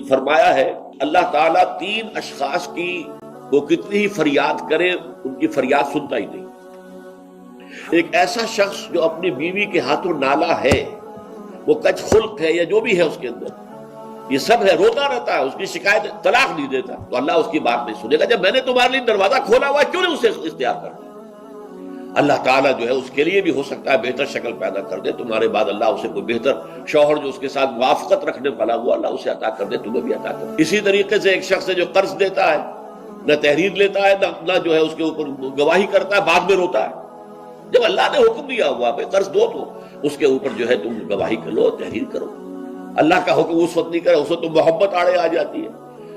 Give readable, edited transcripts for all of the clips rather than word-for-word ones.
فرمایا ہے اللہ تعالیٰ 3 اشخاص کی وہ کتنی ہی فریاد کرے ان کی فریاد سنتا ہی نہیں۔ ایک ایسا شخص جو اپنی بیوی کے ہاتھوں نالا ہے، وہ کج خلق ہے یا جو بھی ہے اس کے اندر، یہ سب ہے، روتا رہتا ہے، اس کی شکایت طلاق نہیں دیتا، تو اللہ اس کی بات نہیں سنے گا۔ جب میں نے تمہارے لیے دروازہ کھولا ہوا ہے کیوں نہیں اسے اختیار کرنا؟ اللہ تعالیٰ جو ہے اس کے لیے بھی ہو سکتا ہے بہتر شکل پیدا کر دے، تمہارے بعد اللہ اسے کوئی بہتر شوہر جو اس کے ساتھ موافقت رکھنے والا ہوا اللہ اسے عطا کر دے، تمہیں بھی عطا کر دے۔ اسی طریقے سے ایک شخص ہے جو قرض دیتا ہے، نہ تحریر لیتا ہے نہ جو ہے اس کے اوپر گواہی کرتا ہے، بعد میں روتا ہے۔ جب اللہ نے حکم دیا ہوا ہے قرض دو تو اس کے اوپر جو ہے تم گواہی کر لو، تحریر کرو۔ اللہ کا حکم اس وقت نہیں کرے، اس وقت تو محبت آڑے آ جاتی ہے۔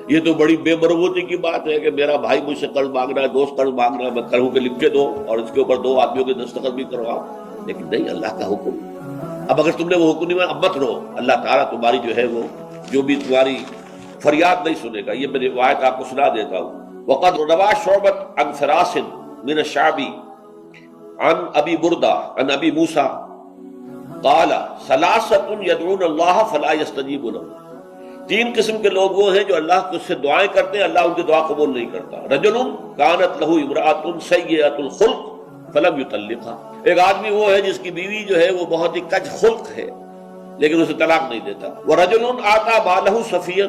یہ تو بڑی بے مروتی کی بات ہے کہ میرا بھائی مجھ سے قرض مانگ رہا ہے، دوست قرض مانگ رہا ہے، میں کہوں کہ لکھ کے دو اور اس کے اوپر 2 آدمیوں کے دستخط بھی کرواؤ، لیکن نہیں، اللہ کا حکم۔ اب اگر تم نے وہ حکم نہیں مانا اب مت رو، اللہ تعالیٰ تمہاری جو ہے وہ جو بھی تمہاری فریاد نہیں سنے گا۔ یہ میں روایت آپ کو سنا دیتا ہوں۔ وقد روا شعبۃ عن فراس من الشعبی عن ابی بردہ عن ابی موسیٰ قال ثلاثۃ يدعون اللہ فلا يستجیب لهم۔ 3 قسم کے لوگ وہ ہیں جو اللہ کو سے دعائیں کرتے ہیں، اللہ ان کی دعا قبول نہیں کرتا۔ رجل كانت له امرأة سیئۃ الخلق فلم يطلقها۔ ایک آدمی وہ ہے جس کی بیوی جو ہے وہ بہت ہی کج خلق ہے لیکن اسے طلاق نہیں دیتا۔ ورجل آتى ماله سفيا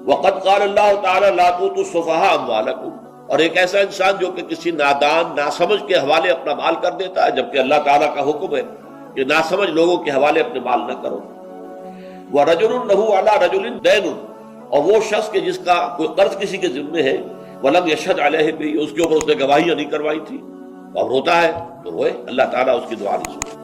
وقد قال اللہ تعالی لا تؤتوا السفهاء اموالكم۔ اور ایک ایسا انسان جو کہ کسی نادان ناسمجھ کے حوالے اپنا مال کر دیتا ہے، جبکہ اللہ تعالیٰ کا حکم ہے کہ ناسمجھ لوگوں کے حوالے اپنے مال نہ کرو۔ وَرَجُلٌ لَهُ عَلَى رَجُلٍ دَيْنٌ، اور وہ شخص کہ جس کا کوئی قرض کسی کے ذمے ہے، وَلَمْ يَشْهَدْ عَلَيْهِ بِهِ، اس کے اوپر اس نے گواہیاں نہیں کروائی تھی، اور روتا ہے تو روئے، اللہ تعالیٰ اس کی دعا نہیں سنتا۔